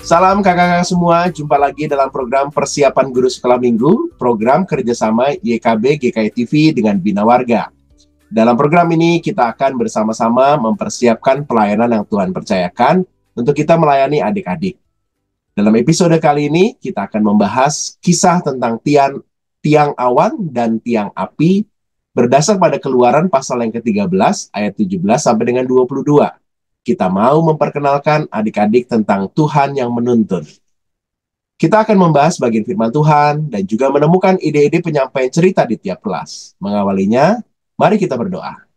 Salam kakak-kakak semua, jumpa lagi dalam program Persiapan Guru Sekolah Minggu, program kerjasama YKB GKI TV dengan Bina Warga. Dalam program ini kita akan bersama-sama mempersiapkan pelayanan yang Tuhan percayakan untuk kita melayani adik-adik. Dalam episode kali ini kita akan membahas kisah tentang tiang awan dan tiang api berdasar pada Keluaran pasal yang ke-13 ayat 17 sampai dengan 22. Kita mau memperkenalkan adik-adik tentang Tuhan yang menuntun. Kita akan membahas bagian firman Tuhan dan juga menemukan ide-ide penyampaian cerita di tiap kelas. Mengawalinya, mari kita berdoa.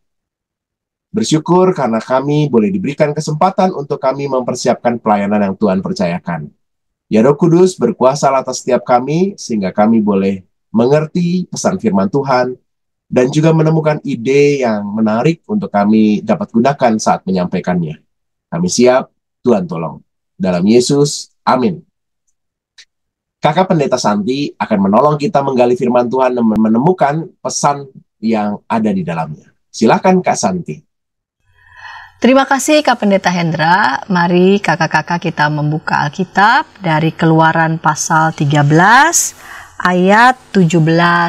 Bersyukur karena kami boleh diberikan kesempatan untuk kami mempersiapkan pelayanan yang Tuhan percayakan. Ya Roh Kudus berkuasa atas setiap kami sehingga kami boleh mengerti pesan firman Tuhan dan juga menemukan ide yang menarik untuk kami dapat gunakan saat menyampaikannya. Kami siap, Tuhan tolong. Dalam Yesus, amin. Kakak Pendeta Santi akan menolong kita menggali firman Tuhan dan menemukan pesan yang ada di dalamnya. Silakan Kak Santi. Terima kasih Kak Pendeta Hendra. Mari kakak-kakak kita membuka Alkitab dari Keluaran pasal 13 ayat 17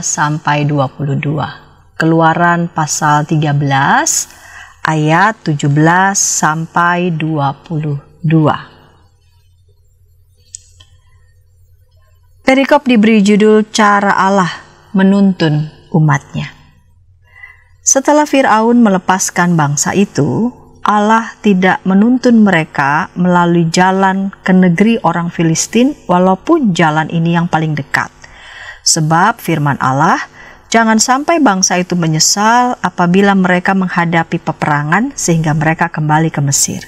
sampai 22. Keluaran pasal 13 ayat 17 sampai 22. Perikop diberi judul Cara Allah Menuntun Umatnya. Setelah Firaun melepaskan bangsa itu, Allah tidak menuntun mereka melalui jalan ke negeri orang Filistin walaupun jalan ini yang paling dekat. Sebab firman Allah, jangan sampai bangsa itu menyesal apabila mereka menghadapi peperangan sehingga mereka kembali ke Mesir.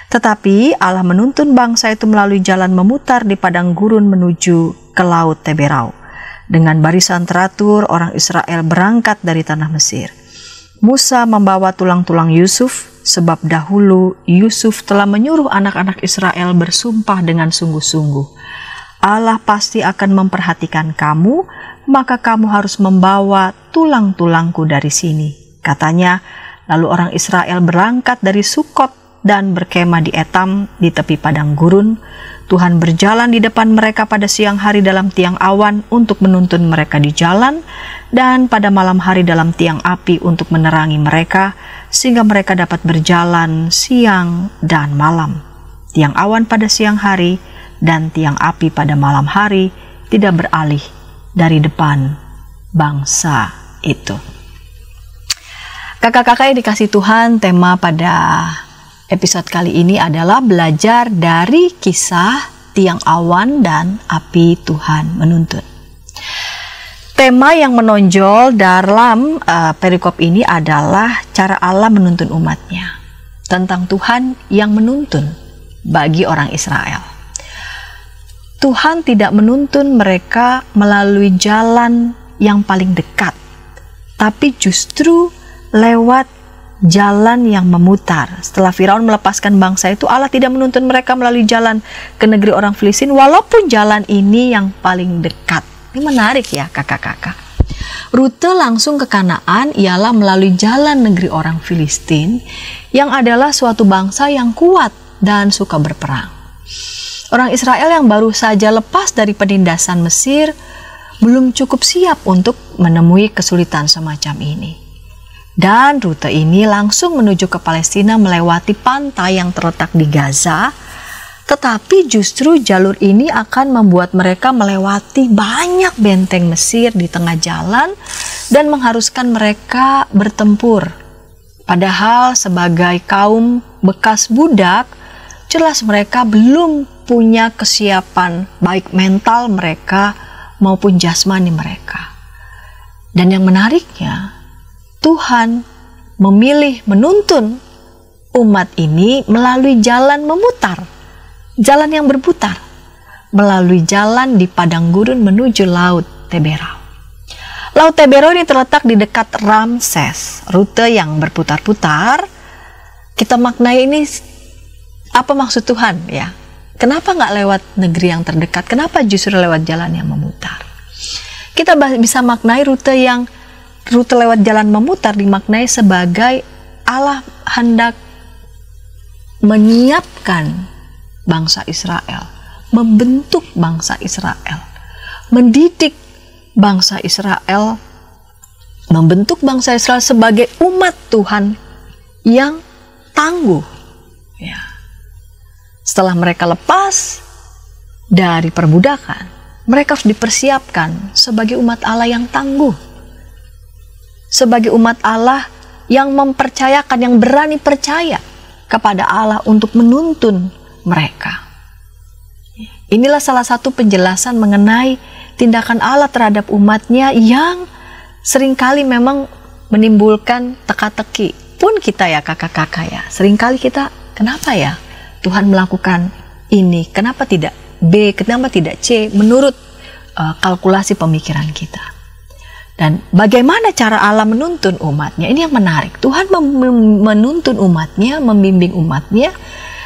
Tetapi Allah menuntun bangsa itu melalui jalan memutar di padang gurun menuju ke Laut Teberau. Dengan barisan teratur orang Israel berangkat dari tanah Mesir. Musa membawa tulang-tulang Yusuf sebab dahulu Yusuf telah menyuruh anak-anak Israel bersumpah dengan sungguh-sungguh. Allah pasti akan memperhatikan kamu, maka kamu harus membawa tulang-tulangku dari sini. Katanya, lalu orang Israel berangkat dari Sukot dan berkemah di Etam di tepi padang gurun. Tuhan berjalan di depan mereka pada siang hari dalam tiang awan untuk menuntun mereka di jalan, dan pada malam hari dalam tiang api untuk menerangi mereka, sehingga mereka dapat berjalan siang dan malam. Tiang awan pada siang hari dan tiang api pada malam hari tidak beralih dari depan bangsa itu. Kakak-kakak yang dikasih Tuhan, tema pada episode kali ini adalah belajar dari kisah tiang awan dan api Tuhan menuntun. Tema yang menonjol dalam perikop ini adalah cara Allah menuntun umatnya. Tentang Tuhan yang menuntun bagi orang Israel. Tuhan tidak menuntun mereka melalui jalan yang paling dekat, tapi justru lewat jalan yang memutar. Setelah Firaun melepaskan bangsa itu, Allah tidak menuntun mereka melalui jalan ke negeri orang Filistin, walaupun jalan ini yang paling dekat. Ini menarik ya kakak-kakak. Rute langsung ke Kanaan ialah melalui jalan negeri orang Filistin, yang adalah suatu bangsa yang kuat dan suka berperang. Orang Israel yang baru saja lepas dari penindasan Mesir belum cukup siap untuk menemui kesulitan semacam ini. Dan rute ini langsung menuju ke Palestina melewati pantai yang terletak di Gaza, tetapi justru jalur ini akan membuat mereka melewati banyak benteng Mesir di tengah jalan dan mengharuskan mereka bertempur. Padahal sebagai kaum bekas budak, jelas mereka belum punya kesiapan baik mental mereka maupun jasmani mereka. Dan yang menariknya, Tuhan memilih menuntun umat ini melalui jalan memutar, jalan yang berputar, melalui jalan di padang gurun menuju Laut Teberau. Laut Teberau ini terletak di dekat Ramses. Rute yang berputar-putar, kita maknai ini apa maksud Tuhan ya? Kenapa nggak lewat negeri yang terdekat? Kenapa justru lewat jalan yang memutar? Kita bisa maknai rute lewat jalan memutar dimaknai sebagai Allah hendak menyiapkan bangsa Israel, membentuk bangsa Israel, mendidik bangsa Israel, membentuk bangsa Israel sebagai umat Tuhan yang tangguh. Ya. Setelah mereka lepas dari perbudakan, mereka harus dipersiapkan sebagai umat Allah yang tangguh, sebagai umat Allah yang mempercayakan, yang berani percaya kepada Allah untuk menuntun mereka. Inilah salah satu penjelasan mengenai tindakan Allah terhadap umatnya yang seringkali memang menimbulkan teka-teki. Pun kita ya kakak-kakak ya, seringkali kita, kenapa ya Tuhan melakukan ini, kenapa tidak B, kenapa tidak C, menurut kalkulasi pemikiran kita. Dan bagaimana cara Allah menuntun umatnya? Ini yang menarik. Tuhan menuntun umatnya, membimbing umatnya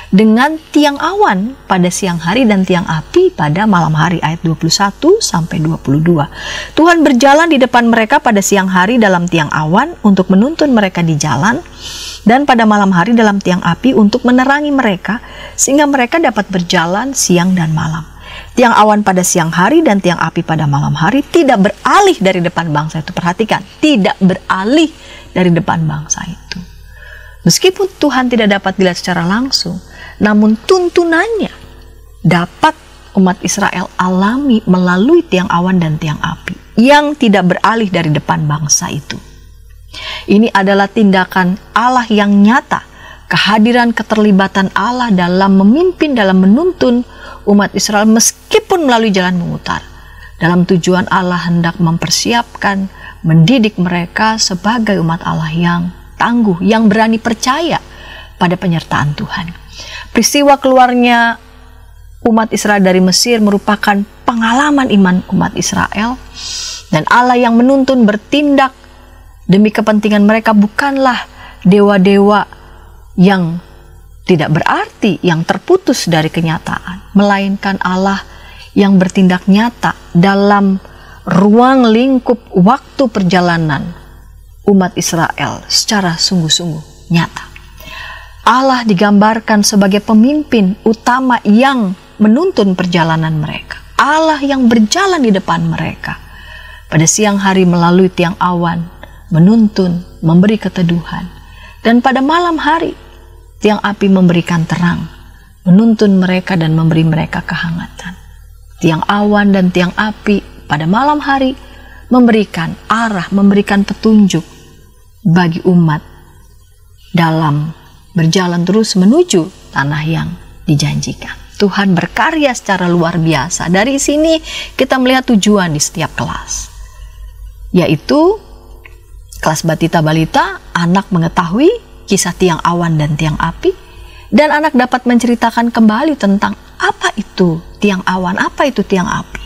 dengan tiang awan pada siang hari dan tiang api pada malam hari, ayat 21 sampai 22. Tuhan berjalan di depan mereka pada siang hari dalam tiang awan untuk menuntun mereka di jalan, dan pada malam hari dalam tiang api untuk menerangi mereka sehingga mereka dapat berjalan siang dan malam. Tiang awan pada siang hari dan tiang api pada malam hari tidak beralih dari depan bangsa itu. Perhatikan, tidak beralih dari depan bangsa itu. Meskipun Tuhan tidak dapat dilihat secara langsung, namun tuntunannya dapat umat Israel alami melalui tiang awan dan tiang api yang tidak beralih dari depan bangsa itu. Ini adalah tindakan Allah yang nyata, kehadiran keterlibatan Allah dalam memimpin, dalam menuntun umat Israel meskipun melalui jalan memutar. Dalam tujuan Allah hendak mempersiapkan, mendidik mereka sebagai umat Allah yang tangguh, yang berani percaya pada penyertaan Tuhan. Peristiwa keluarnya umat Israel dari Mesir merupakan pengalaman iman umat Israel, dan Allah yang menuntun bertindak demi kepentingan mereka bukanlah dewa-dewa yang tidak berarti, yang terputus dari kenyataan, melainkan Allah yang bertindak nyata dalam ruang lingkup waktu perjalanan umat Israel secara sungguh-sungguh nyata. Allah digambarkan sebagai pemimpin utama yang menuntun perjalanan mereka. Allah yang berjalan di depan mereka pada siang hari melalui tiang awan, menuntun, memberi keteduhan, dan pada malam hari tiang api memberikan terang, menuntun mereka dan memberi mereka kehangatan. Tiang awan dan tiang api pada malam hari memberikan arah, memberikan petunjuk bagi umat dalam berjalan terus menuju tanah yang dijanjikan. Tuhan berkarya secara luar biasa. Dari sini kita melihat tujuan di setiap kelas, yaitu kelas batita balita, anak mengetahui kisah tiang awan dan tiang api, dan anak dapat menceritakan kembali tentang apa itu tiang awan, apa itu tiang api.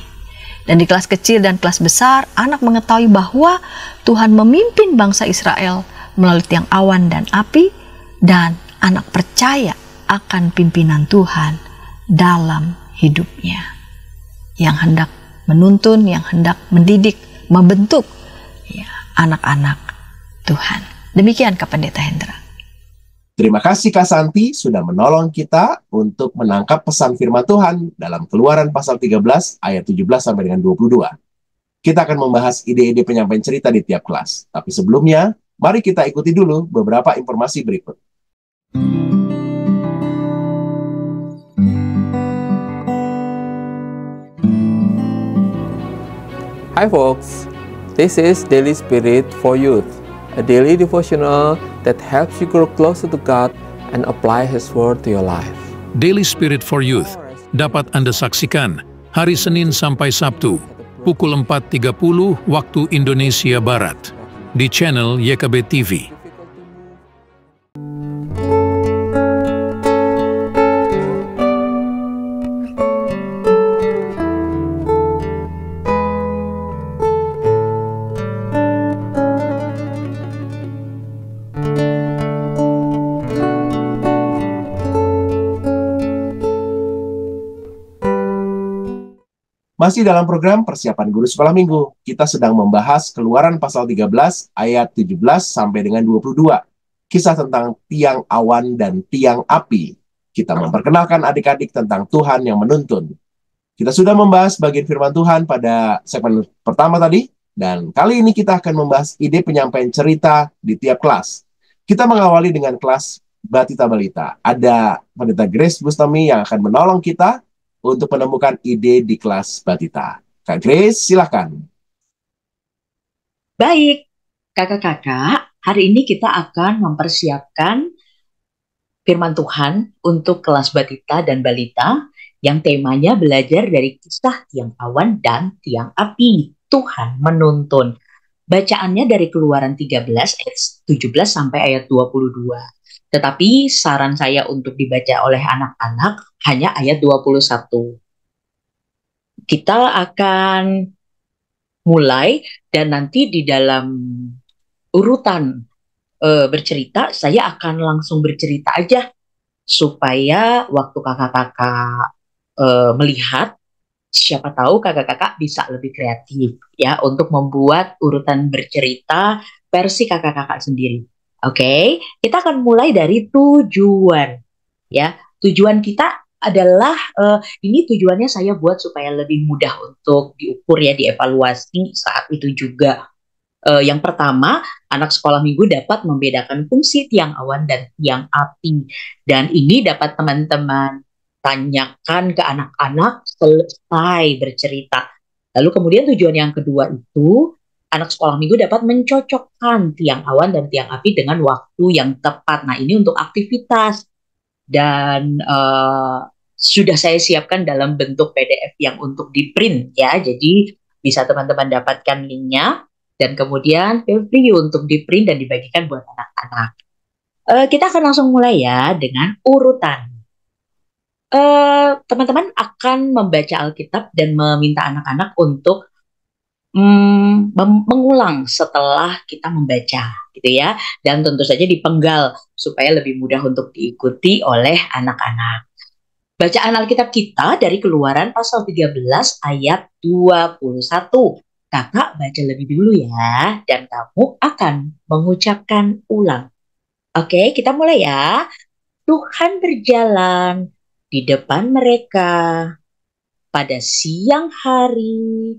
Dan di kelas kecil dan kelas besar, anak mengetahui bahwa Tuhan memimpin bangsa Israel melalui tiang awan dan api, dan anak percaya akan pimpinan Tuhan dalam hidupnya, yang hendak menuntun, yang hendak mendidik, membentuk ya, anak-anak Tuhan. Demikian Kak Pendeta Hendra. Terima kasih Kak Santi sudah menolong kita untuk menangkap pesan firman Tuhan dalam Keluaran pasal 13 ayat 17 sampai dengan 22. Kita akan membahas ide-ide penyampaian cerita di tiap kelas. Tapi sebelumnya, mari kita ikuti dulu beberapa informasi berikut. Hi folks, this is Daily Spirit for Youth, a daily devotional that helps you grow closer to God and apply His Word to your life. Daily Spirit for Youth dapat Anda saksikan hari Senin sampai Sabtu, pukul 4.30 waktu Indonesia Barat, di channel YKB TV. Masih dalam program Persiapan Guru Sekolah Minggu, kita sedang membahas Keluaran pasal 13 ayat 17 sampai dengan 22. Kisah tentang tiang awan dan tiang api. Kita memperkenalkan adik-adik tentang Tuhan yang menuntun. Kita sudah membahas bagian firman Tuhan pada segmen pertama tadi, dan kali ini kita akan membahas ide penyampaian cerita di tiap kelas. Kita mengawali dengan kelas Batita Balita. Ada Pendeta Grace Bustami yang akan menolong kita untuk menemukan ide di kelas Batita. Kak Grace, silakan. Baik, kakak-kakak, hari ini kita akan mempersiapkan firman Tuhan untuk kelas Batita dan Balita yang temanya belajar dari kisah tiang awan dan tiang api. Tuhan menuntun. Bacaannya dari Keluaran 13 ayat 17 sampai ayat 22. Tetapi saran saya untuk dibaca oleh anak-anak hanya ayat 21. Kita akan mulai dan nanti di dalam urutan bercerita, saya akan langsung bercerita aja supaya waktu kakak-kakak melihat, siapa tahu kakak-kakak bisa lebih kreatif ya untuk membuat urutan bercerita versi kakak-kakak sendiri. Oke, kita akan mulai dari tujuan ya. Tujuan kita adalah ini tujuannya saya buat supaya lebih mudah untuk diukur ya, dievaluasi saat itu juga. Yang pertama, anak sekolah minggu dapat membedakan fungsi tiang awan dan tiang api. Dan ini dapat teman-teman tanyakan ke anak-anak selesai bercerita. Lalu kemudian tujuan yang kedua itu, anak sekolah minggu dapat mencocokkan tiang awan dan tiang api dengan waktu yang tepat. Nah, ini untuk aktivitas. Dan sudah saya siapkan dalam bentuk PDF yang untuk di-print ya. Jadi bisa teman-teman dapatkan linknya. Dan kemudian feel free untuk di-print dan dibagikan buat anak-anak. Kita akan langsung mulai ya dengan urutan. Teman-teman akan membaca Alkitab dan meminta anak-anak untuk mengulang setelah kita membaca gitu ya. Dan tentu saja dipenggal supaya lebih mudah untuk diikuti oleh anak-anak. Bacaan Alkitab kita dari Keluaran pasal 13 ayat 21. Kakak baca lebih dulu ya, dan kamu akan mengucapkan ulang. Oke, kita mulai ya. Tuhan berjalan di depan mereka pada siang hari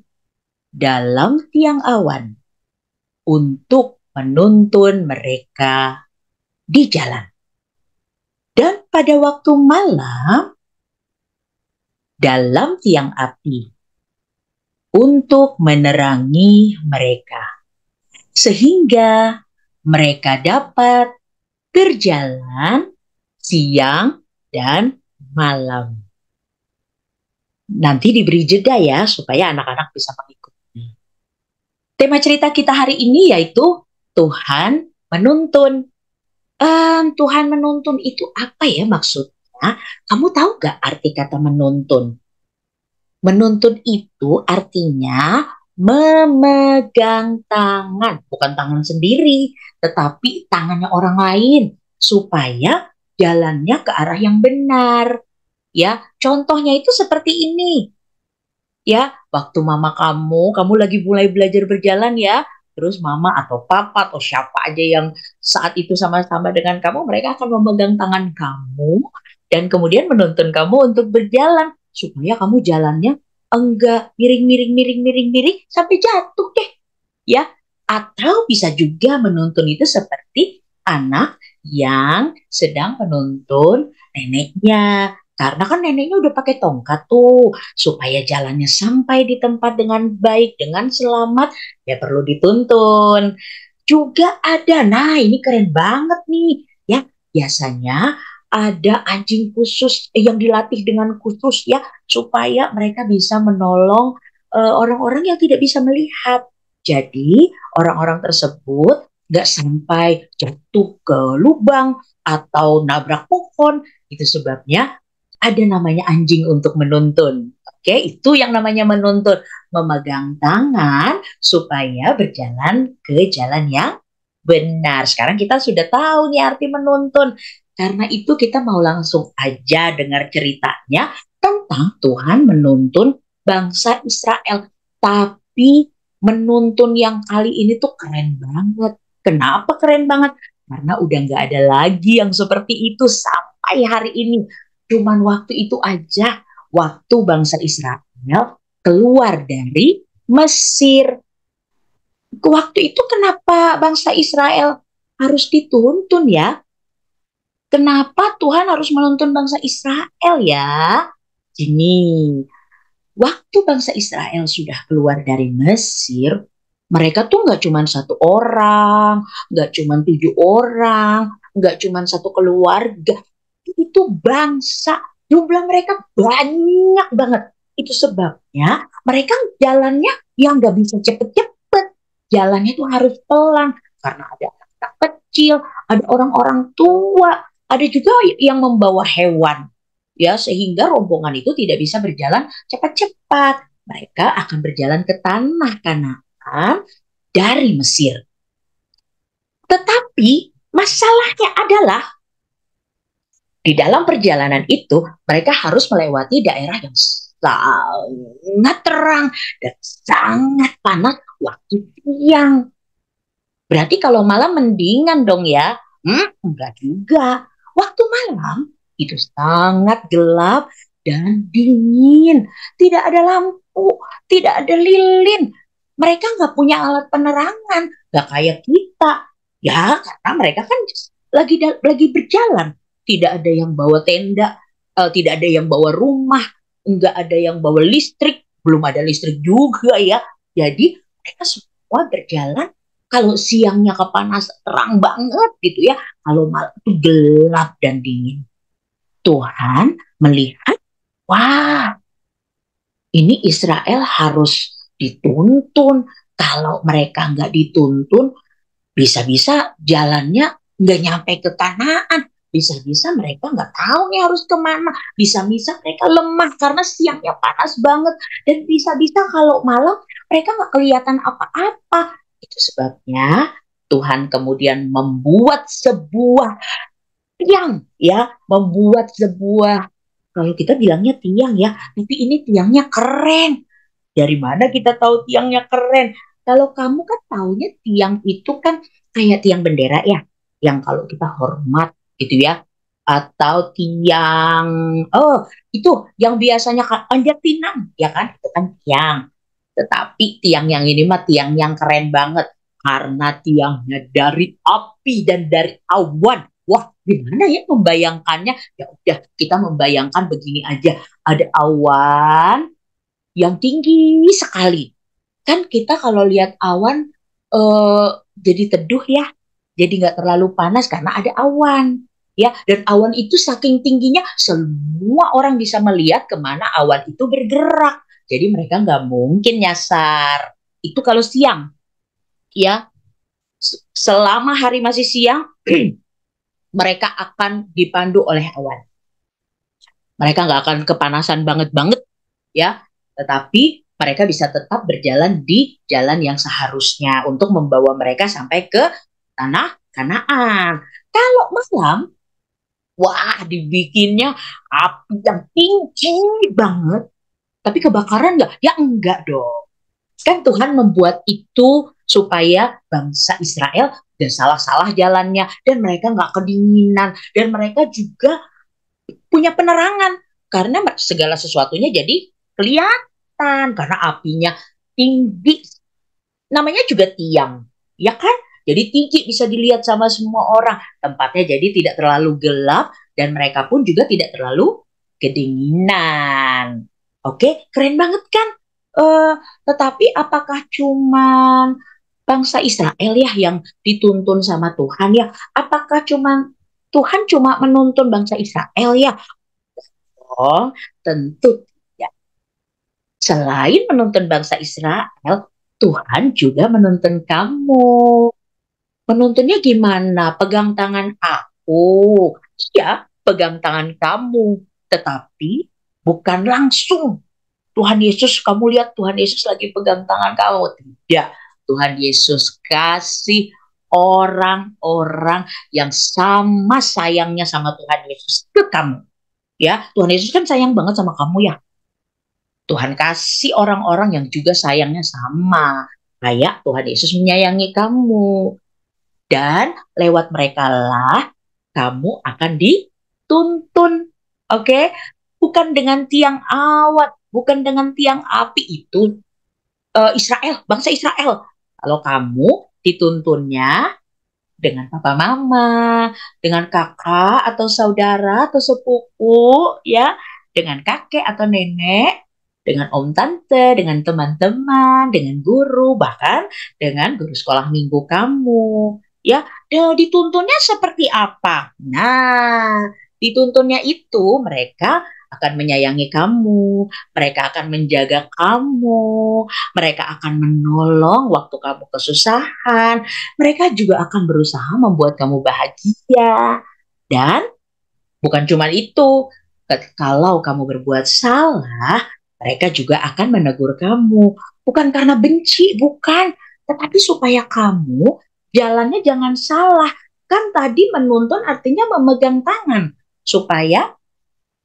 dalam tiang awan untuk menuntun mereka di jalan. Dan pada waktu malam dalam tiang api untuk menerangi mereka, sehingga mereka dapat berjalan siang dan malam. Nanti diberi jeda ya, supaya anak-anak bisa mengikuti. Tema cerita kita hari ini yaitu Tuhan menuntun. Tuhan menuntun itu apa ya maksudnya? Kamu tahu gak arti kata menuntun? Menuntun itu artinya memegang tangan, bukan tangan sendiri, tetapi tangannya orang lain supaya jalannya ke arah yang benar. Ya, contohnya itu seperti ini. Ya, waktu mama kamu lagi mulai belajar berjalan ya, terus mama atau papa atau siapa aja yang saat itu sama-sama dengan kamu, mereka akan memegang tangan kamu dan kemudian menuntun kamu untuk berjalan supaya kamu jalannya enggak miring sampai jatuh deh ya. Atau bisa juga menuntun itu seperti anak yang sedang menuntun neneknya, karena kan neneknya udah pakai tongkat tuh supaya jalannya sampai di tempat dengan baik, dengan selamat, ya perlu dituntun. Juga ada, nah ini keren banget nih ya, biasanya ada anjing khusus yang dilatih dengan khusus ya, supaya mereka bisa menolong orang-orang yang tidak bisa melihat. Jadi orang-orang tersebut gak sampai jatuh ke lubang atau nabrak pohon. Itu sebabnya ada namanya anjing untuk menuntun. Oke, itu yang namanya menuntun. Memegang tangan supaya berjalan ke jalan yang benar. Sekarang kita sudah tahu nih arti menuntun. Karena itu kita mau langsung aja dengar ceritanya tentang Tuhan menuntun bangsa Israel. Tapi menuntun yang kali ini tuh keren banget. Kenapa keren banget? Karena udah nggak ada lagi yang seperti itu sampai hari ini. Cuman waktu itu aja, waktu bangsa Israel keluar dari Mesir. Waktu itu kenapa bangsa Israel harus dituntun ya? Kenapa Tuhan harus menuntun bangsa Israel ya? Gini, waktu bangsa Israel sudah keluar dari Mesir, mereka tuh nggak cuma satu orang, nggak cuma 7 orang, nggak cuma satu keluarga. Itu bangsa, jumlah mereka banyak banget. Itu sebabnya mereka jalannya yang nggak bisa cepet-cepet. Jalannya tuh harus pelan, karena ada anak kecil, ada orang-orang tua, ada juga yang membawa hewan. Ya, sehingga rombongan itu tidak bisa berjalan cepat-cepat. Mereka akan berjalan ke tanah Kanaan dari Mesir. Tetapi masalahnya adalah di dalam perjalanan itu mereka harus melewati daerah yang sangat terang dan sangat panas waktu siang. Berarti kalau malam mendingan dong ya? Enggak juga. Waktu malam itu sangat gelap dan dingin. Tidak ada lampu, tidak ada lilin. Mereka nggak punya alat penerangan, nggak kayak kita. Ya, karena mereka kan lagi berjalan. Tidak ada yang bawa tenda, tidak ada yang bawa rumah, nggak ada yang bawa listrik, belum ada listrik juga ya. Jadi mereka semua berjalan. Kalau siangnya kepanasan terang banget gitu ya, kalau malam itu gelap dan dingin. Tuhan melihat, wah, ini Israel harus dituntun. Kalau mereka nggak dituntun, bisa-bisa jalannya nggak nyampe ke Kanaan. Bisa-bisa mereka nggak tahu nih harus kemana. Bisa-bisa mereka lemah karena siangnya panas banget. Dan bisa-bisa kalau malam mereka nggak kelihatan apa-apa. Itu sebabnya Tuhan kemudian membuat sebuah tiang, ya, membuat sebuah, kalau kita bilangnya tiang ya, tapi ini tiangnya keren. Dari mana kita tahu tiangnya keren? Kalau kamu kan taunya tiang itu kan kayak tiang bendera ya, yang kalau kita hormat gitu ya, atau tiang, oh itu yang biasanya panjat pinang, ya kan, itu kan tiang. Tetapi tiang yang ini mah tiang yang keren banget. Karena tiangnya dari api dan dari awan. Wah, gimana ya membayangkannya? Ya udah, kita membayangkan begini aja. Ada awan yang tinggi sekali. Kan kita kalau lihat awan jadi teduh ya. Jadi nggak terlalu panas karena ada awan. Ya, dan awan itu saking tingginya semua orang bisa melihat kemana awan itu bergerak. Jadi mereka nggak mungkin nyasar. Itu kalau siang, ya. Selama hari masih siang, mereka akan dipandu oleh awan. Mereka nggak akan kepanasan banget-banget, ya. Tetapi mereka bisa tetap berjalan di jalan yang seharusnya untuk membawa mereka sampai ke tanah Kanaan. Kalau malam, wah, dibikinnya api yang tinggi banget. Tapi kebakaran nggak? Ya enggak dong. Kan Tuhan membuat itu supaya bangsa Israel dan salah-salah jalannya. Dan mereka nggak kedinginan. Dan mereka juga punya penerangan. Karena segala sesuatunya jadi kelihatan. Karena apinya tinggi. Namanya juga tiang. Ya kan? Jadi tinggi bisa dilihat sama semua orang. Tempatnya jadi tidak terlalu gelap. Dan mereka pun juga tidak terlalu kedinginan. Oke, keren banget kan? Tetapi apakah cuman bangsa Israel ya yang dituntun sama Tuhan ya? Apakah cuman Tuhan cuma menuntun bangsa Israel ya? Oh, tentu tidak. Selain menuntun bangsa Israel, Tuhan juga menuntun kamu. Menuntunnya gimana? Pegang tangan aku. Iya, pegang tangan kamu. Tetapi bukan langsung. Tuhan Yesus, kamu lihat Tuhan Yesus lagi pegang tangan kamu. Tidak. Tuhan Yesus kasih orang-orang yang sama sayangnya sama Tuhan Yesus ke kamu. Ya, Tuhan Yesus kan sayang banget sama kamu ya. Tuhan kasih orang-orang yang juga sayangnya sama. Kayak Tuhan Yesus menyayangi kamu. Dan lewat mereka lah kamu akan dituntun. Oke? Bukan dengan tiang awan, bukan dengan tiang api itu Israel, bangsa Israel. Kalau kamu dituntunnya dengan papa mama, dengan kakak atau saudara atau sepupu, ya, dengan kakek atau nenek, dengan om tante, dengan teman-teman, dengan guru, bahkan dengan guru sekolah minggu kamu. Ya, dituntunnya seperti apa? Nah, dituntunnya itu mereka akan menyayangi kamu, mereka akan menjaga kamu, mereka akan menolong waktu kamu kesusahan, mereka juga akan berusaha membuat kamu bahagia. Dan bukan cuma itu, kalau kamu berbuat salah, mereka juga akan menegur kamu. Bukan karena benci, bukan. Tetapi supaya kamu jalannya jangan salah. Kan tadi menuntun artinya memegang tangan. Supaya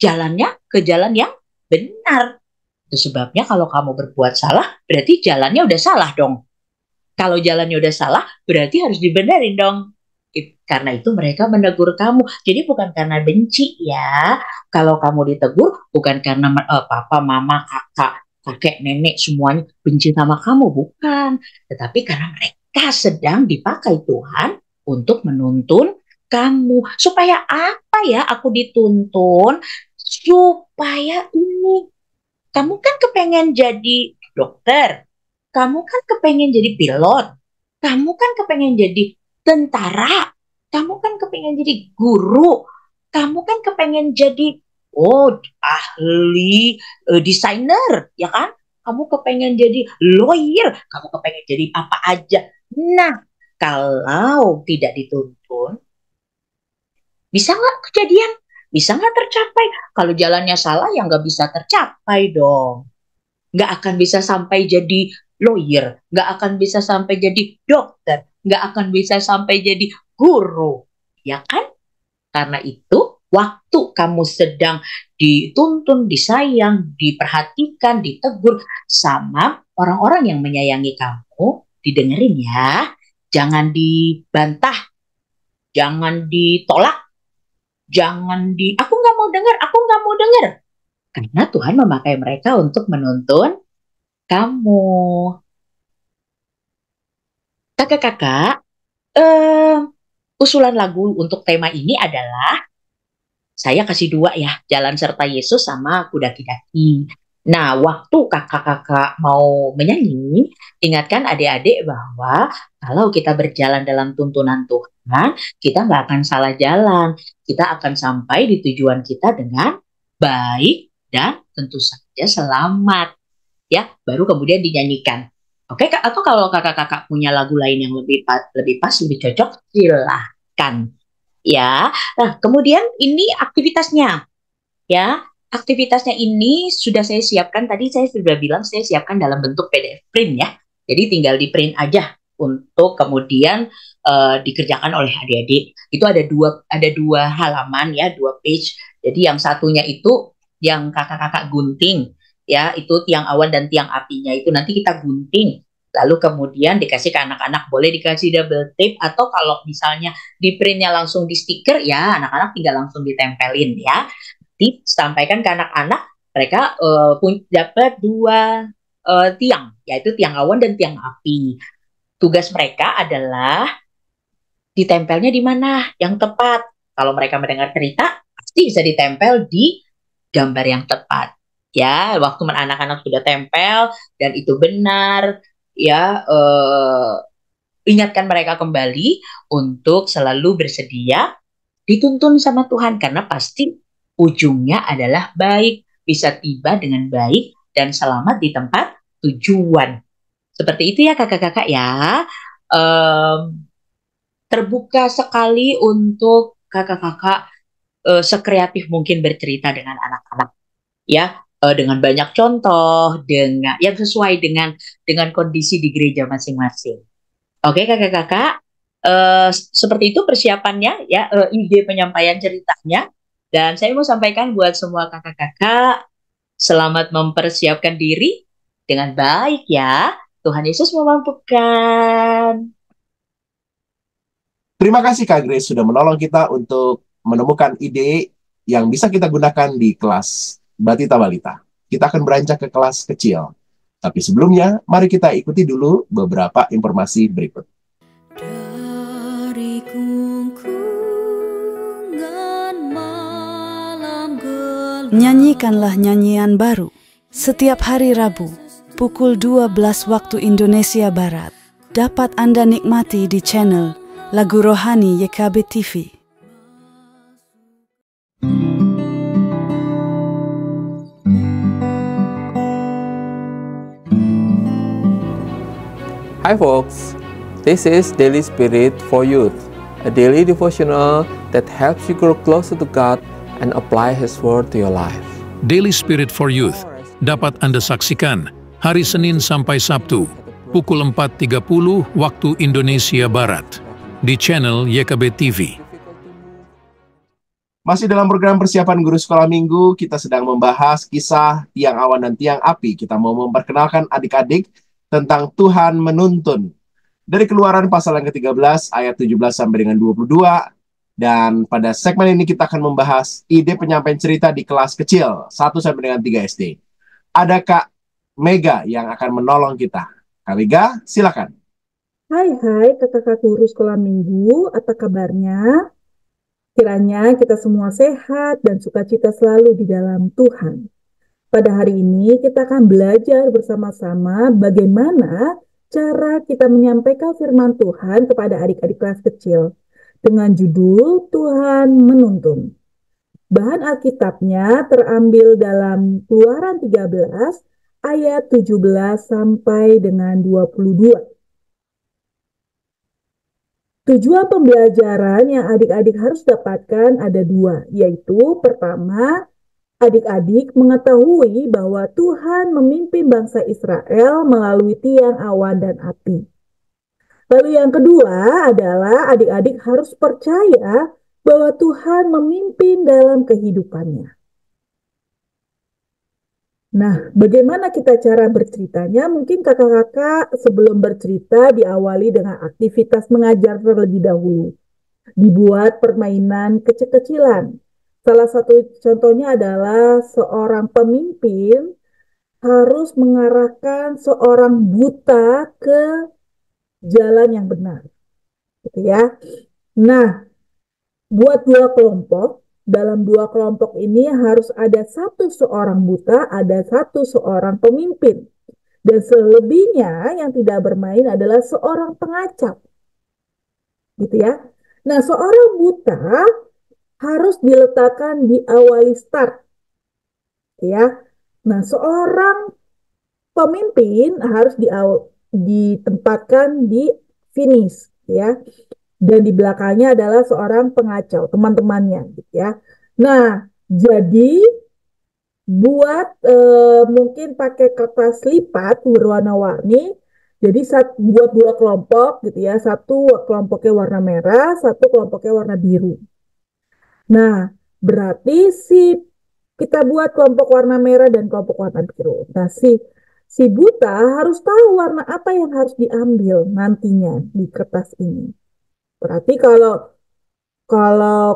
jalannya ke jalan yang benar. Itu sebabnya kalau kamu berbuat salah, berarti jalannya udah salah dong. Kalau jalannya udah salah, berarti harus dibenerin dong. Karena itu mereka menegur kamu. Jadi bukan karena benci ya. Kalau kamu ditegur, bukan karena papa, mama, kakek, nenek semuanya benci sama kamu. Bukan. Tetapi karena mereka sedang dipakai Tuhan untuk menuntun kamu. Supaya apa ya aku dituntun? Supaya ini. Kamu kan kepengen jadi dokter. Kamu kan kepengen jadi pilot. Kamu kan kepengen jadi tentara. Kamu kan kepengen jadi guru. Kamu kan kepengen jadi ahli desainer, ya kan? Kamu kepengen jadi lawyer. Kamu kepengen jadi apa aja. Nah, kalau tidak dituntun, bisa nggak kejadian? Bisa nggak tercapai? Kalau jalannya salah, ya nggak bisa tercapai dong. Nggak akan bisa sampai jadi lawyer, nggak akan bisa sampai jadi dokter, nggak akan bisa sampai jadi guru, ya kan? Karena itu, waktu kamu sedang dituntun, disayang, diperhatikan, ditegur sama orang-orang yang menyayangi kamu, didengerin ya, jangan dibantah, jangan ditolak, aku nggak mau dengar, aku nggak mau dengar. Karena Tuhan memakai mereka untuk menuntun kamu. Kakak-kakak, usulan lagu untuk tema ini adalah saya kasih dua ya, Jalan Serta Yesus sama Kuda Kidaki. Nah, waktu kakak-kakak mau menyanyi, ingatkan adik-adik bahwa kalau kita berjalan dalam tuntunan Tuhan, kita nggak akan salah jalan. Kita akan sampai di tujuan kita dengan baik dan tentu saja selamat. Ya, baru kemudian dinyanyikan. Oke, atau kalau kakak-kakak punya lagu lain yang lebih pas, lebih cocok, silahkan. Ya, nah kemudian ini aktivitasnya. Ya, aktivitasnya ini sudah saya siapkan. Tadi saya sudah bilang saya siapkan dalam bentuk PDF print ya. Jadi tinggal di print aja untuk kemudian dikerjakan oleh adik-adik. Itu ada dua halaman ya, 2 page. Jadi yang satunya itu yang kakak-kakak gunting ya, itu tiang awan dan tiang apinya itu nanti kita gunting. Lalu kemudian dikasih ke anak-anak, boleh dikasih double tape atau kalau misalnya di printnya langsung di stiker ya, anak-anak tinggal langsung ditempelin ya. Disampaikan ke anak-anak, mereka dapat 2 tiang, yaitu tiang awan dan tiang api. Tugas mereka adalah ditempelnya di mana yang tepat. Kalau mereka mendengar cerita, pasti bisa ditempel di gambar yang tepat. Ya, waktu anak-anak sudah tempel dan itu benar, ya ingatkan mereka kembali untuk selalu bersedia dituntun sama Tuhan karena pasti ujungnya adalah baik, bisa tiba dengan baik dan selamat di tempat tujuan. Seperti itu ya kakak-kakak ya. Terbuka sekali untuk kakak-kakak sekreatif mungkin bercerita dengan anak-anak ya, dengan banyak contoh, dengan yang sesuai dengan kondisi di gereja masing-masing. Oke kakak-kakak, seperti itu persiapannya ya, ide penyampaian ceritanya. Dan saya mau sampaikan buat semua kakak-kakak, selamat mempersiapkan diri dengan baik ya. Tuhan Yesus memampukan. Terima kasih Kak Grace sudah menolong kita untuk menemukan ide yang bisa kita gunakan di kelas Batita Balita. Kita akan beranjak ke kelas kecil. Tapi sebelumnya, mari kita ikuti dulu beberapa informasi berikut. Dari gungkungan malam gelap, Nyanyikanlah nyanyian baru setiap hari Rabu pukul 12 waktu Indonesia Barat. Dapat Anda nikmati di channel Lagu Rohani YKB TV. Hi folks, this is Daily Spirit for Youth, a daily devotional that helps you grow closer to God and apply His Word to your life. Daily Spirit for Youth dapat Anda saksikan hari Senin sampai Sabtu pukul 4.30 waktu Indonesia Barat di channel YKB TV. Masih dalam program persiapan guru sekolah minggu, kita sedang membahas kisah tiang awan dan tiang api. Kita mau memperkenalkan adik-adik tentang Tuhan menuntun. Dari Keluaran pasal yang ke-13 ayat 17 sampai dengan 22. Dan pada segmen ini kita akan membahas ide penyampaian cerita di kelas kecil 1 sampai dengan 3 SD. Ada Kak Mega yang akan menolong kita. Kak Mega, silakan. Hai kakak-kakak guru sekolah minggu, apa kabarnya? Kiranya kita semua sehat dan sukacita selalu di dalam Tuhan. Pada hari ini kita akan belajar bersama-sama bagaimana cara kita menyampaikan firman Tuhan kepada adik-adik kelas kecil dengan judul Tuhan Menuntun. Bahan Alkitabnya terambil dalam Keluaran 13 ayat 17 sampai dengan 22. Tujuan pembelajaran yang adik-adik harus dapatkan ada dua, yaitu pertama, adik-adik mengetahui bahwa Tuhan memimpin bangsa Israel melalui tiang awan dan api. Lalu yang kedua adalah adik-adik harus percaya bahwa Tuhan memimpin dalam kehidupannya. Nah, bagaimana kita cara berceritanya? Mungkin kakak-kakak sebelum bercerita diawali dengan aktivitas mengajar terlebih dahulu. Dibuat permainan kecil-kecilan. Salah satu contohnya adalah seorang pemimpin harus mengarahkan seorang buta ke jalan yang benar. Gitu ya. Nah, buat dua kelompok. Dalam dua kelompok ini harus ada satu seorang buta, ada satu seorang pemimpin. Dan selebihnya yang tidak bermain adalah seorang pengacap. Gitu ya. Nah, seorang buta harus diletakkan di awali start. Ya. Nah, seorang pemimpin harus ditempatkan di finish, ya. Dan di belakangnya adalah seorang pengacau, teman-temannya, gitu ya. Nah, jadi buat mungkin pakai kertas lipat berwarna-warni. Jadi buat dua kelompok, gitu ya. Satu kelompoknya warna merah, satu kelompoknya warna biru. Nah, berarti kita buat kelompok warna merah dan kelompok warna biru. Nah, si buta harus tahu warna apa yang harus diambil nantinya di kertas ini. Berarti kalau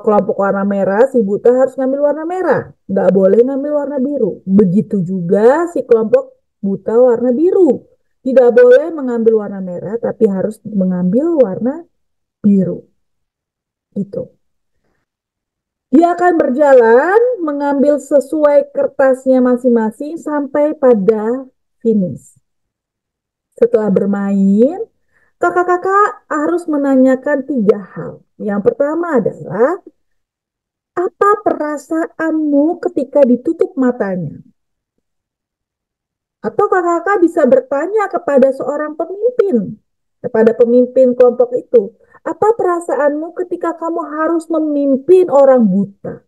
kelompok warna merah, si buta harus ngambil warna merah. Nggak boleh ngambil warna biru. Begitu juga si kelompok buta warna biru. Tidak boleh mengambil warna merah, tapi harus mengambil warna biru. Gitu. Dia akan berjalan mengambil sesuai kertasnya masing-masing sampai pada finish. Setelah bermain, kakak-kakak harus menanyakan 3 hal. Yang pertama adalah, apa perasaanmu ketika ditutup matanya? Atau kakak-kakak bisa bertanya kepada seorang pemimpin, kepada pemimpin kelompok itu. Apa perasaanmu ketika kamu harus memimpin orang buta?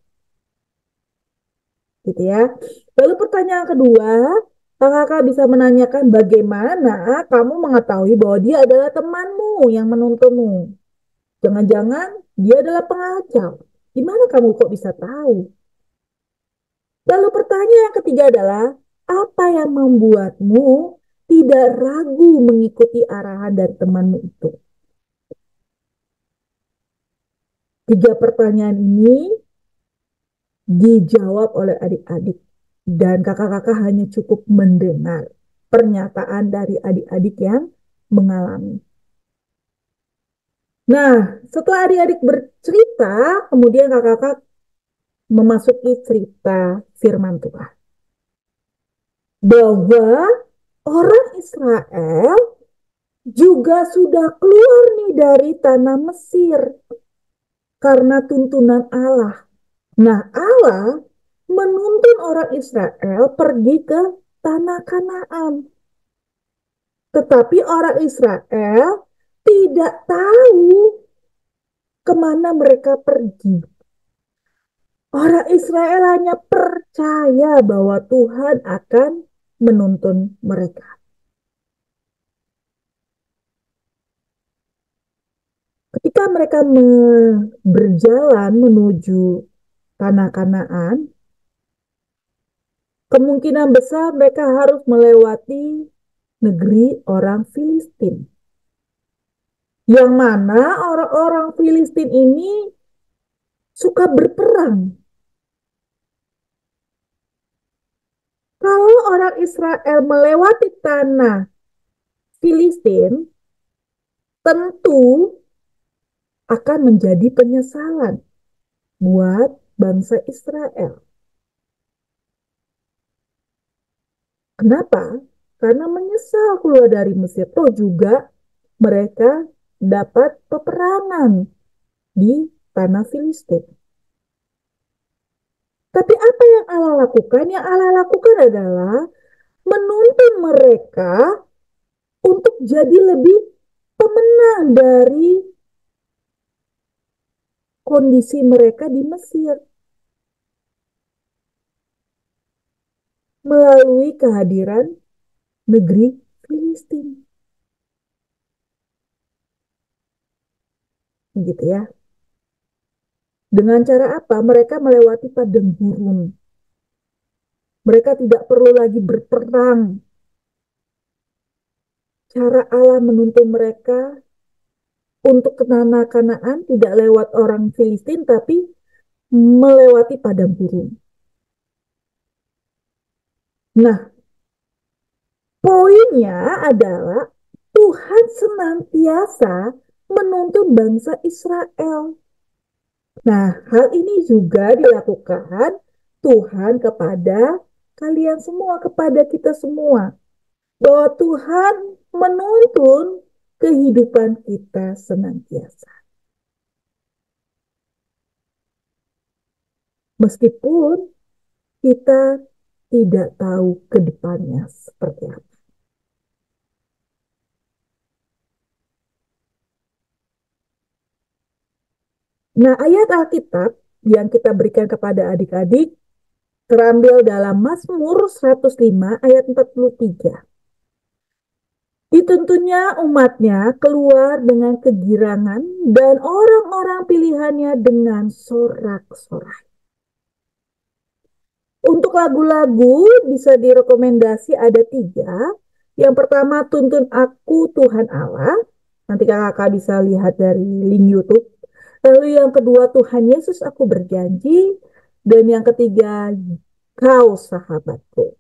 Gitu ya. Lalu pertanyaan kedua, kakak bisa menanyakan bagaimana kamu mengetahui bahwa dia adalah temanmu yang menuntunmu. Jangan-jangan dia adalah pengacau. Gimana kamu kok bisa tahu? Lalu pertanyaan yang ketiga adalah, apa yang membuatmu tidak ragu mengikuti arahan dari temanmu itu? Tiga pertanyaan ini dijawab oleh adik-adik dan kakak-kakak hanya cukup mendengar pernyataan dari adik-adik yang mengalami. Nah, setelah adik-adik bercerita, kemudian kakak-kakak memasuki cerita firman Tuhan. Bahwa orang Israel juga sudah keluar nih dari tanah Mesir karena tuntunan Allah. Nah, Allah menuntun orang Israel pergi ke tanah Kanaan. Tetapi orang Israel tidak tahu kemana mereka pergi. Orang Israel hanya percaya bahwa Tuhan akan menuntun mereka. Ketika mereka berjalan menuju tanah Kanaan, kemungkinan besar mereka harus melewati negeri orang Filistin. Yang mana orang-orang Filistin ini suka berperang. Kalau orang Israel melewati tanah Filistin, tentu akan menjadi penyesalan buat bangsa Israel. Kenapa? Karena menyesal keluar dari Mesir. Toh juga mereka dapat peperangan di tanah Filistin. Tapi apa yang Allah lakukan? Yang Allah lakukan adalah menuntun mereka untuk jadi lebih pemenang dari kondisi mereka di Mesir. Melalui kehadiran negeri Filistin. Gitu ya. Dengan cara apa? Mereka melewati padang gurun. Mereka tidak perlu lagi berperang. Cara Allah menuntun mereka untuk ke tanah Kanaan tidak lewat orang Filistin, tapi melewati padang gurun. Nah, poinnya adalah Tuhan senantiasa menuntun bangsa Israel. Nah, hal ini juga dilakukan Tuhan kepada kalian semua, kepada kita semua. Bahwa Tuhan menuntun kehidupan kita senantiasa. Meskipun kita tidak tahu ke depannya seperti apa. Nah, ayat Alkitab yang kita berikan kepada adik-adik terambil dalam Mazmur 105 ayat 43. Dituntunnya umatnya keluar dengan kegirangan dan orang-orang pilihannya dengan sorak-sorai. Untuk lagu-lagu bisa direkomendasi ada 3. Yang pertama, Tuntun Aku Tuhan Allah. Nanti kakak bisa lihat dari link YouTube. Lalu yang kedua, Tuhan Yesus Aku Berjanji. Dan yang ketiga, Kau Sahabatku.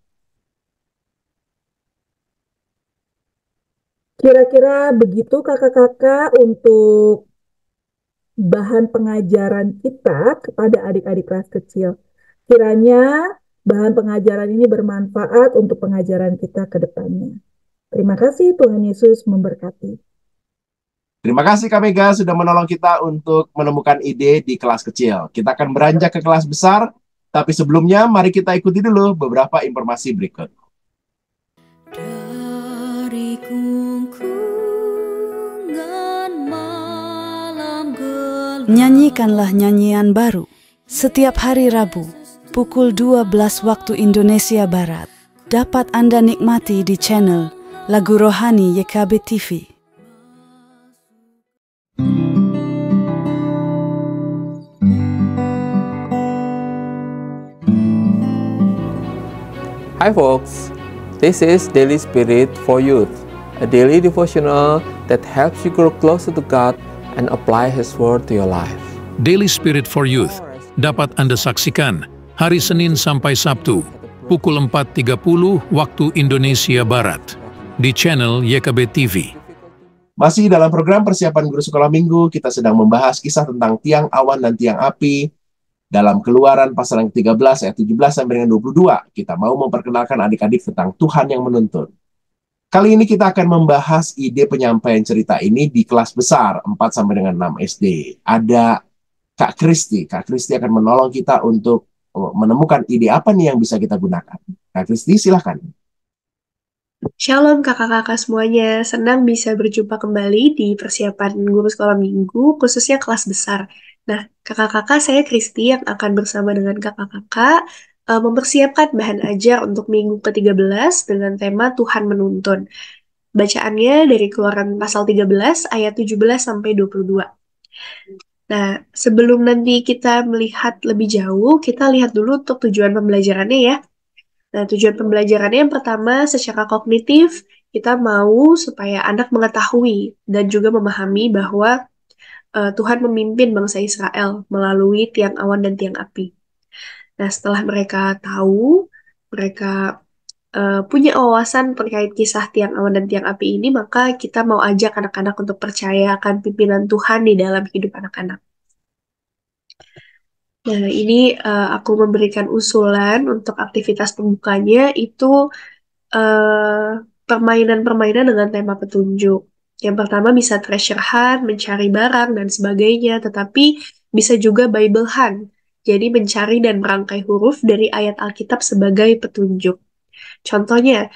Kira-kira begitu kakak-kakak untuk bahan pengajaran kita kepada adik-adik kelas kecil. Kiranya bahan pengajaran ini bermanfaat untuk pengajaran kita ke depannya. Terima kasih, Tuhan Yesus memberkati. Terima kasih Kak Mega sudah menolong kita untuk menemukan ide di kelas kecil. Kita akan beranjak ke kelas besar, tapi sebelumnya mari kita ikuti dulu beberapa informasi berikut. Dari gungkungan malam gelap. Nyanyikanlah nyanyian baru setiap hari Rabu pukul 12 waktu Indonesia Barat. Dapat Anda nikmati di channel Lagu Rohani YKB TV. Hi folks, this is Daily Spirit for Youth, a daily devotional that helps you grow closer to God and apply His Word to your life. Daily Spirit for Youth dapat Anda saksikan hari Senin sampai Sabtu pukul 4.30 waktu Indonesia Barat di channel YKB TV. Masih dalam program persiapan guru sekolah minggu, kita sedang membahas kisah tentang tiang awan dan tiang api. Dalam Keluaran pasal yang 13 ayat 17 sampai dengan 22, kita mau memperkenalkan adik-adik tentang Tuhan yang menuntun. Kali ini kita akan membahas ide penyampaian cerita ini di kelas besar 4 sampai dengan 6 SD. Ada Kak Kristi. Kak Kristi akan menolong kita untuk menemukan ide apa nih yang bisa kita gunakan. Kak Kristi, silahkan. Shalom kakak-kakak semuanya, senang bisa berjumpa kembali di persiapan guru sekolah minggu, khususnya kelas besar. Nah, kakak-kakak saya Kristi yang akan bersama dengan kakak-kakak mempersiapkan bahan ajar untuk minggu ke-13 dengan tema Tuhan menuntun. Bacaannya dari Keluaran pasal 13 ayat 17 sampai 22. Nah, sebelum nanti kita melihat lebih jauh, kita lihat dulu untuk tujuan pembelajarannya ya. Nah, tujuan pembelajarannya yang pertama, secara kognitif, kita mau supaya anak mengetahui dan juga memahami bahwa Tuhan memimpin bangsa Israel melalui tiang awan dan tiang api. Nah, setelah mereka tahu, mereka punya wawasan terkait kisah tiang awan dan tiang api ini, maka kita mau ajak anak-anak untuk percaya akan pimpinan Tuhan di dalam hidup anak-anak. Nah, ini aku memberikan usulan untuk aktivitas pembukanya itu permainan-permainan dengan tema petunjuk. Yang pertama bisa treasure hunt, mencari barang dan sebagainya, tetapi bisa juga Bible hunt, jadi mencari dan merangkai huruf dari ayat Alkitab sebagai petunjuk. Contohnya,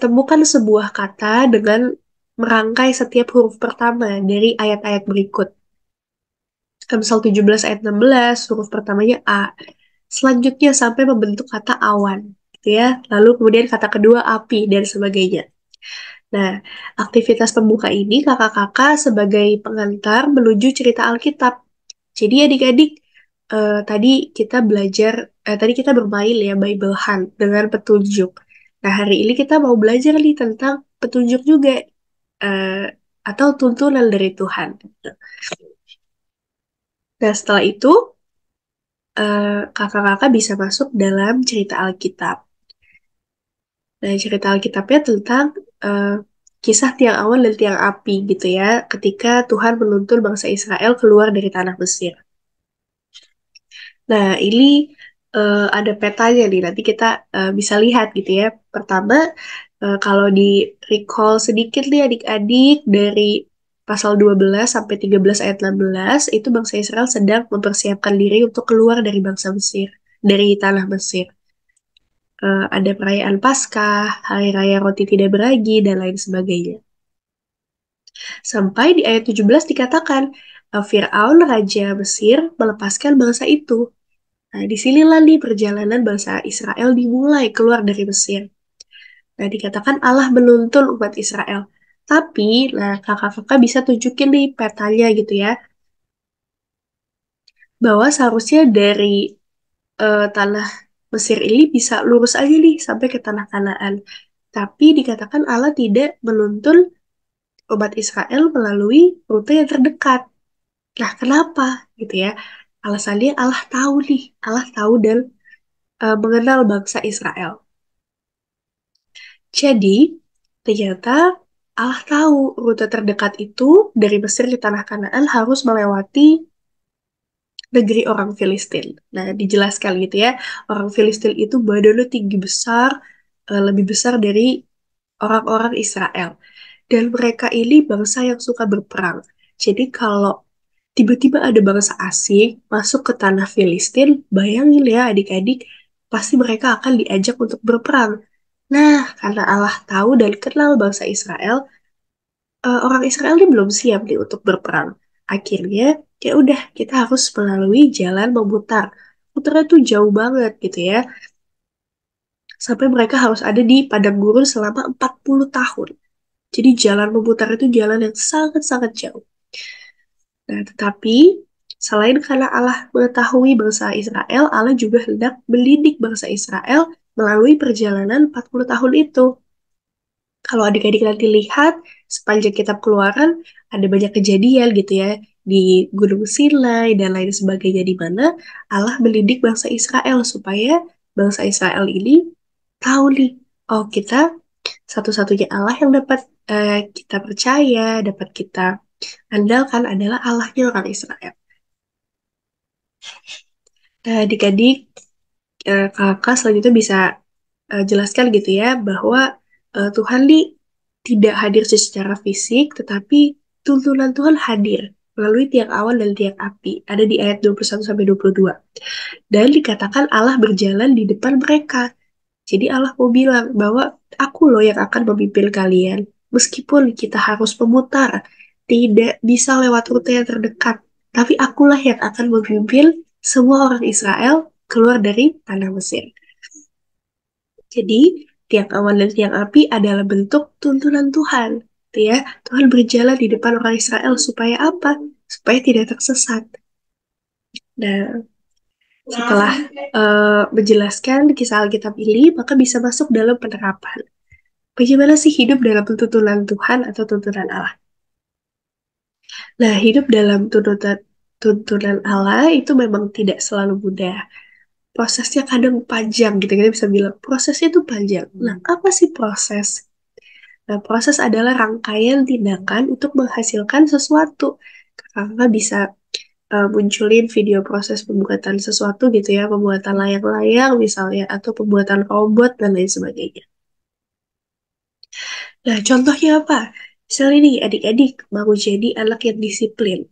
temukan sebuah kata dengan merangkai setiap huruf pertama dari ayat-ayat berikut. Amsal 17 ayat 16, huruf pertamanya A. Selanjutnya sampai membentuk kata awan, gitu ya. Lalu kemudian kata kedua api, dan sebagainya. Nah, aktivitas pembuka ini kakak-kakak sebagai pengantar menuju cerita Alkitab. Jadi adik-adik, tadi kita bermain ya Bible Hunt dengan petunjuk. Nah, hari ini kita mau belajar nih tentang petunjuk juga, atau tuntunan dari Tuhan. Nah, setelah itu, kakak-kakak bisa masuk dalam cerita Alkitab. Nah, cerita Alkitabnya tentang kisah tiang awan dan tiang api gitu ya, ketika Tuhan menuntun bangsa Israel keluar dari tanah Mesir. Nah, ini ada petanya nih, nanti kita bisa lihat gitu ya. Pertama, kalau di recall sedikit nih adik-adik dari pasal 12 sampai 13 ayat 16, itu bangsa Israel sedang mempersiapkan diri untuk keluar dari bangsa Mesir, dari tanah Mesir. Ada perayaan Paskah, Hari Raya Roti Tidak Beragi, dan lain sebagainya. Sampai di ayat 17 dikatakan, Fir'aun, Raja Mesir, melepaskan bangsa itu. Nah, disinilah nih perjalanan bangsa Israel dimulai keluar dari Mesir. Nah, dikatakan Allah menuntun umat Israel. Tapi, nah kakak-kakak bisa tunjukin nih petanya gitu ya, bahwa seharusnya dari tanah Mesir ini bisa lurus aja nih sampai ke tanah Kanaan. Tapi dikatakan Allah tidak menuntun umat Israel melalui rute yang terdekat. Nah, kenapa gitu ya? Alasannya Allah tahu nih, Allah tahu dan mengenal bangsa Israel. Jadi, ternyata Allah tahu rute terdekat itu dari Mesir ke tanah Kanaan harus melewati negeri orang Filistin. Nah, dijelaskan gitu ya, orang Filistin itu badannya tinggi besar, lebih besar dari orang-orang Israel. Dan mereka ini bangsa yang suka berperang. Jadi kalau tiba-tiba ada bangsa asing masuk ke tanah Filistin, bayangin ya adik-adik, pasti mereka akan diajak untuk berperang. Nah, karena Allah tahu dan kenal bangsa Israel, orang Israel ini belum siap nih untuk berperang. Akhirnya, ya udah kita harus melalui jalan memutar. Muternya tuh jauh banget gitu ya. Sampai mereka harus ada di padang gurun selama 40 tahun. Jadi jalan memutar itu jalan yang sangat-sangat jauh. Nah, tetapi selain karena Allah mengetahui bangsa Israel, Allah juga hendak mendidik bangsa Israel melalui perjalanan 40 tahun itu. Kalau adik-adik nanti lihat, sepanjang kitab Keluaran, ada banyak kejadian gitu ya, di Gunung Sinai dan lain sebagainya, di mana Allah mendidik bangsa Israel supaya bangsa Israel ini tahu nih, oh kita satu-satunya Allah yang dapat kita percaya, dapat kita andalkan adalah Allahnya orang Israel. Adik-adik, kakak selanjutnya bisa jelaskan gitu ya, bahwa Tuhan tidak hadir secara fisik, tetapi tuntunan Tuhan hadir melalui tiang awan dan tiang api. Ada di ayat 21-22. Dan dikatakan Allah berjalan di depan mereka. Jadi Allah mau bilang bahwa aku loh yang akan memimpin kalian. Meskipun kita harus memutar, tidak bisa lewat rute yang terdekat, tapi akulah yang akan memimpin semua orang Israel keluar dari tanah Mesir. Jadi, tiang awan dan tiang api adalah bentuk tuntunan Tuhan. Ya, Tuhan berjalan di depan orang Israel supaya apa? Supaya tidak tersesat. Nah, setelah menjelaskan kisah Alkitab ini, maka bisa masuk dalam penerapan. Bagaimana sih hidup dalam tuntunan Tuhan atau tuntunan Allah? Nah, hidup dalam tuntunan Allah itu memang tidak selalu mudah. Prosesnya kadang panjang gitu, kita bisa bilang prosesnya itu panjang. Nah, apa sih proses? Nah, proses adalah rangkaian tindakan untuk menghasilkan sesuatu. Kakak bisa munculin video proses pembuatan sesuatu gitu ya, pembuatan layang-layang misalnya, atau pembuatan robot dan lain sebagainya. Nah, contohnya apa? Misalnya nih, adik-adik mau jadi anak yang disiplin.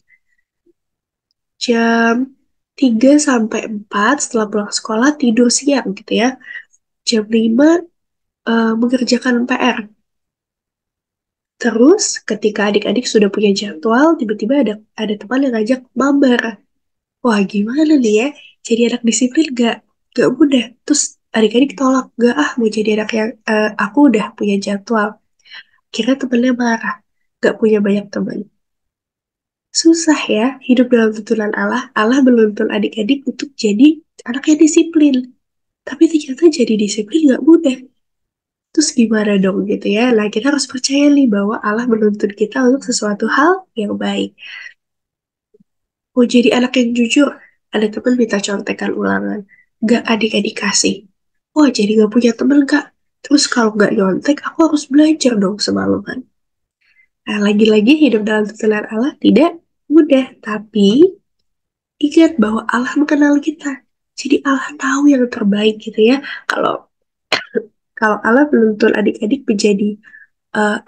Jam 3-4 setelah pulang sekolah tidur siang gitu ya. Jam 5 mengerjakan PR. Terus ketika adik-adik sudah punya jadwal, tiba-tiba ada teman yang ngajak mabar. Wah, gimana nih ya? Jadi anak disiplin gak mudah. Terus adik-adik tolak, gak mau jadi anak yang aku udah punya jadwal. Kira temennya marah, gak punya banyak teman. Susah ya hidup dalam tuntunan Allah. Allah menuntun adik-adik untuk jadi anak yang disiplin. Tapi ternyata jadi disiplin gak mudah. Terus gimana dong gitu ya? Nah, kita harus percaya nih bahwa Allah menuntun kita untuk sesuatu hal yang baik. Mau jadi anak yang jujur, ada teman minta contekan ulangan. Gak adik-adik kasih. Wah, jadi gak punya teman gak? Terus kalau gak nyontek, aku harus belajar dong semalaman. Nah, lagi-lagi hidup dalam tuntunan Allah tidak mudah. Tapi, ingat bahwa Allah mengenal kita. Jadi Allah tahu yang terbaik gitu ya. Kalau Allah menuntun adik-adik menjadi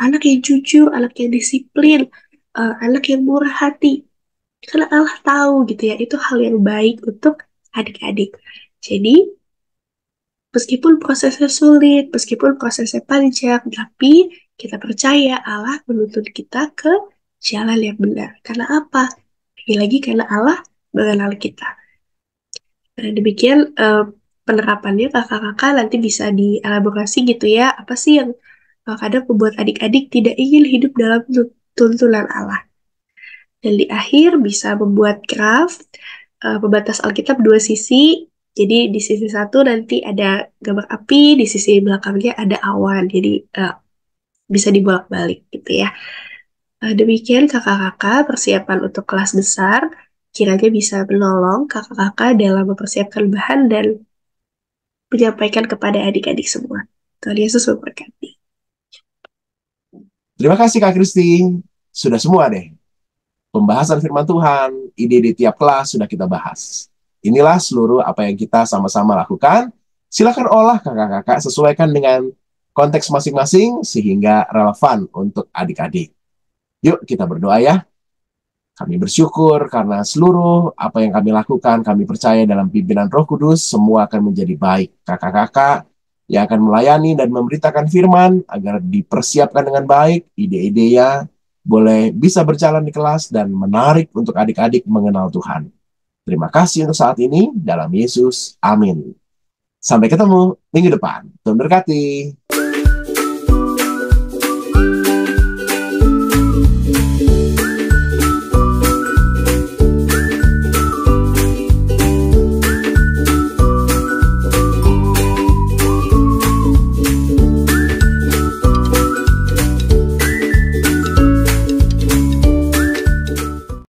anak yang jujur, anak yang disiplin, anak yang murah hati. Karena Allah tahu gitu ya, itu hal yang baik untuk adik-adik. Jadi, meskipun prosesnya sulit, meskipun prosesnya panjang, tapi kita percaya Allah menuntun kita ke jalan yang benar. Karena apa? Lagi-lagi karena Allah mengenal kita. Nah, demikian penerapannya kakak-kakak nanti bisa dielaborasi gitu ya. Apa sih yang kadang membuat adik-adik tidak ingin hidup dalam tuntunan Allah. Dan di akhir bisa membuat graf pembatas Alkitab dua sisi. Jadi di sisi satu nanti ada gambar api, di sisi belakangnya ada awan. Jadi bisa dibolak-balik gitu ya. Demikian kakak-kakak persiapan untuk kelas besar. Kiranya bisa menolong kakak-kakak dalam mempersiapkan bahan dan menyampaikan kepada adik-adik semua. Tuhan Yesus memberkati. Terima kasih Kak Kristi. Sudah semua deh. Pembahasan firman Tuhan, ide-ide tiap kelas sudah kita bahas. Inilah seluruh apa yang kita sama-sama lakukan. Silakan olah kakak-kakak sesuaikan dengan konteks masing-masing sehingga relevan untuk adik-adik. Yuk kita berdoa ya. Kami bersyukur karena seluruh apa yang kami lakukan, kami percaya dalam pimpinan Roh Kudus, semua akan menjadi baik. Kakak-kakak yang akan melayani dan memberitakan firman agar dipersiapkan dengan baik, ide-idenya boleh bisa berjalan di kelas dan menarik untuk adik-adik mengenal Tuhan. Terima kasih untuk saat ini, dalam Yesus, amin. Sampai ketemu minggu depan. Tuhan berkati.